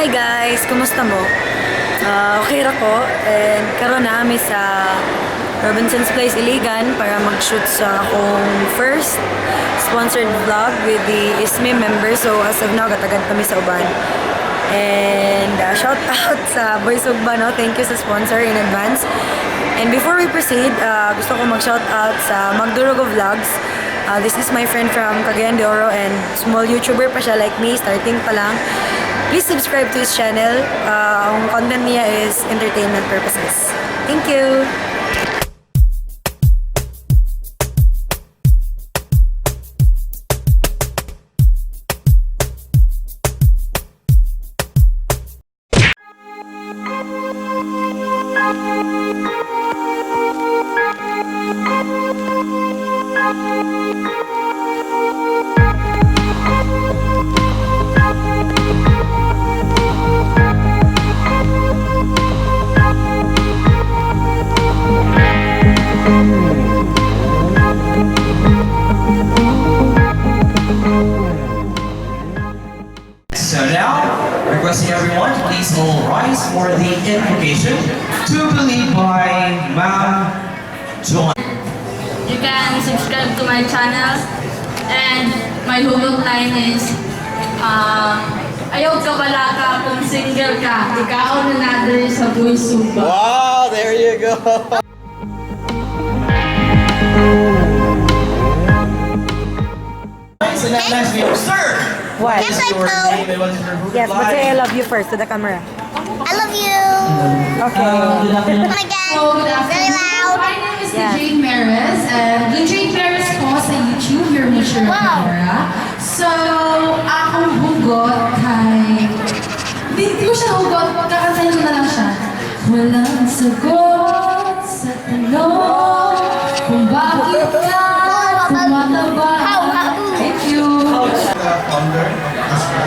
Hi guys! Kumusta mo? Okay ra ko. And karon na kami sa Robinson's Place Iligan para mag-shoot sa akong first sponsored vlog with the ISME members. So as of now, katagad kami sa uban. And shout out sa Boy Zugba, no? Thank you sa sponsor in advance. And before we proceed, gusto ko mag-shout out sa Magdurugo Vlogs. This is my friend from Cagayan de Oro and small YouTuber pa siya like me, starting pa lang. Please subscribe to his channel. Ang content niya is entertainment purposes. Thank you! So now, requesting everyone to please all rise for the invocation to believe by Ma'am Joan. You can subscribe to my channel and my hugot line is ayaw ka wala ka kung single ka, ikaw na natin sa Boy Zugba. Wow, there you go. So that last video, sir! What? What is your name and what is your Yes, but say I love you first to the camera. I love you. Okay. Oh my God. So, good Very afternoon. loud. My name is Yeah. Calamares and Calamares ko sa YouTube, your mission Wow. camera. So, akong hugot kay... Hindi ko siya hugot, kakantahin ko na lang siya. Walang sagot sa tanong kung bakit ka tumataba. Thank you. The founder of Astra.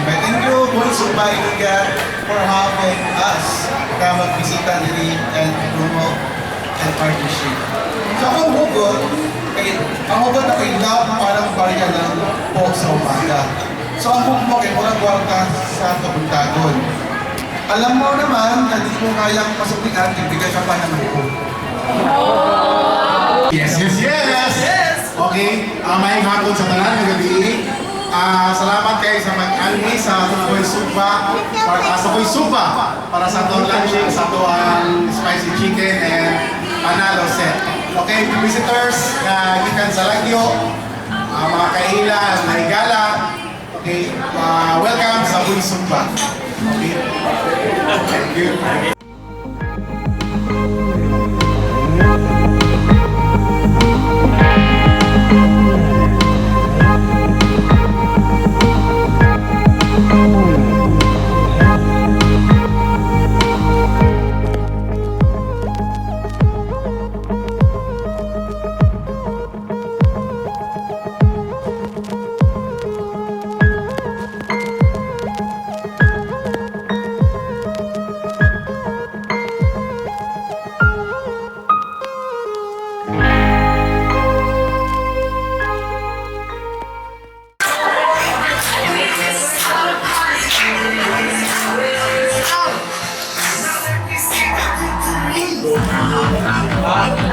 Thank you, Boy Zugba Iligan, for having us na magbisita nila and promote and partnership. So ang hugot na kay love parang barya ng po sa umaga. So ang hugot mo kay walang gwarta sa kabuntagon. Alam mo naman na di mo kayang pasukian, ibigay ka pa ng hugot. Yes. Okay, may hapon sa tanan ng gabi. Salamat kayo sa mag-almi sa Boy Zugba sa Boy Zugba para sa atong lunching sa atong spicy chicken and Panalo Set. Okay, visitors na gikan sa Lagyo, mga kailan, naigala. Okay, welcome sa Boy Zugba. Okay. Thank you.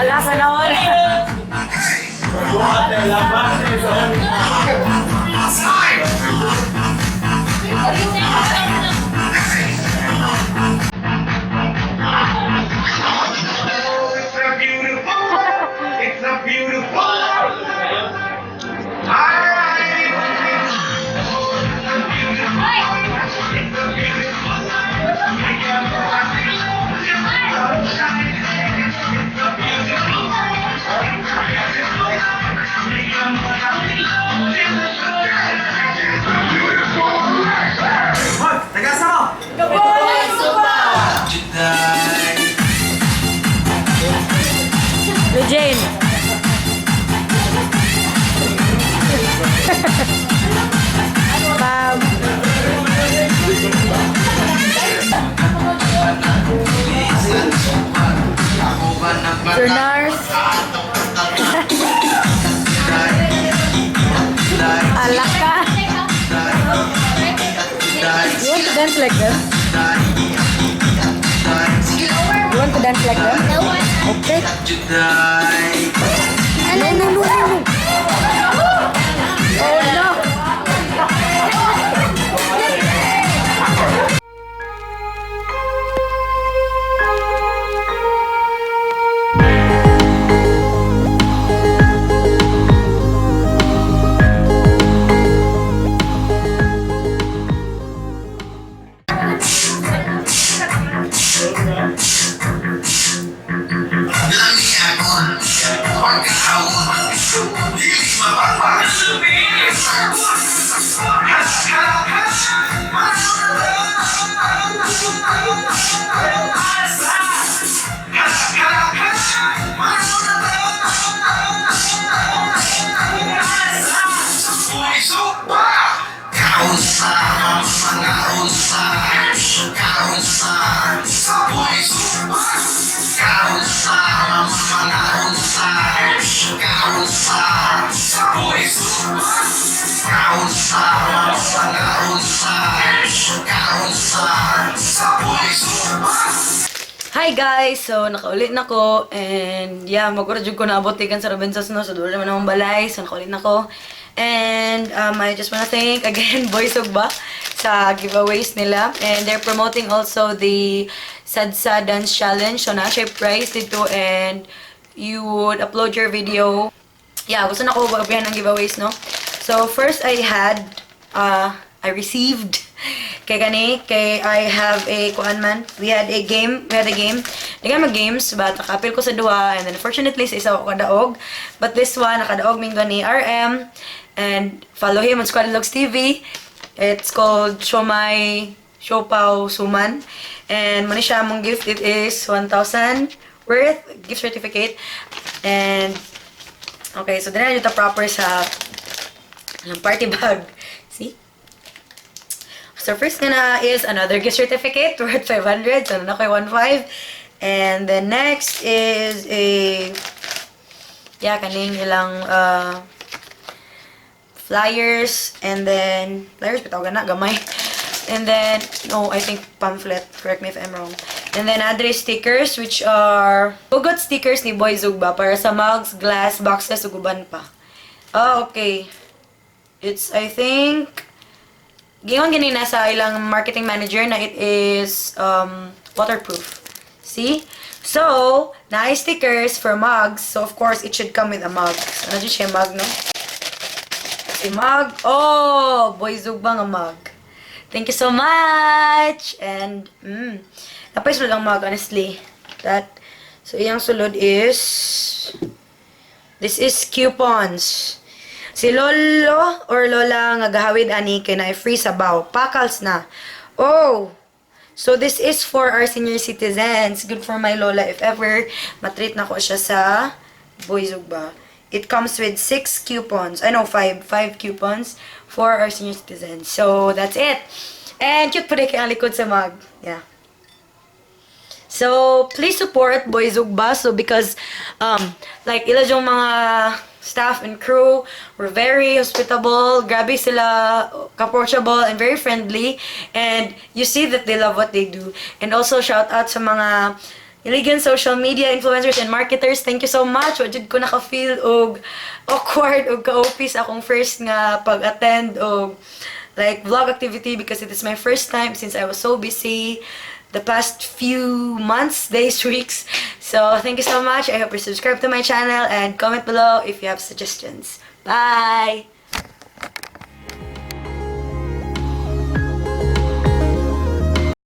Ala ka na all. It's a beautiful Jane. Bernars. Alaka. You want to dance like them? You want to dance like them? Okay. No. Oh no. Hi guys! So, nakaulit na ko and yeah, magkuradyo ko na abotikan sa Robinsons no, so doon naman akong balay, so nakaulit na ko. And I just wanna thank again Boy Zugba sa giveaways nila, and they're promoting also the Sadsad Dance Challenge, so na-siya prize dito and you would upload your video. Yeah, gusto na ko babayan ng giveaways no. So first I received kay I have a we had a game. Di ka mag-games, but nakapil ko sa duha, and then unfortunately sa isa ko kadaog. But this one, nakadaog ming gani RM, and follow him on Squad Logs TV. It's called Shomai Shopao Suman. And muna siya mong gift, it is 1,000 worth gift certificate. And okay, so dinala dito proper sa party bag. See? So first na is another gift certificate worth 500. So na ko 1,500. And then next is a kaning ilang flyers, and then flyers bitawag na gamay. And then no, I think pamphlet, correct me if I'm wrong. And then address stickers, which are hugot stickers ni Boy Zugba para sa mugs, glass, boxes, uguban pa. Oh, okay. It's, I think, gingon ganina sa ilang marketing manager na it is waterproof. See? So, nice stickers for mugs. So, of course, it should come with a mug. So, ano siya mug, no? Si mug. Oh! Boy Zugba nga mug. Thank you so much! And, napay sulod ang mug, honestly. So, iyang sulod is, this is coupons. Si lolo or lola nga gahawid ani kay na free sabaw. Pakals na. Oh! So this is for our senior citizens. Good for my lola if ever matreat na ko siya sa Boy Zugba. It comes with 6 coupons. I know 5 coupons for our senior citizens. So that's it. And cute po rin ang likod sa mug. Yeah. So please support Boy Zugba. So because like ila yung mga staff and crew were very hospitable, grabe sila, approachable, and very friendly. And you see that they love what they do. And also, shout out sa mga Iligan social media influencers and marketers. Thank you so much. Wajud ko naka-feel og awkward og ka-office akong first nga pag-attend og like vlog activity because it is my first time since I was so busy the past few months, days, weeks. So, thank you so much. I hope you subscribe to my channel and comment below if you have suggestions. Bye!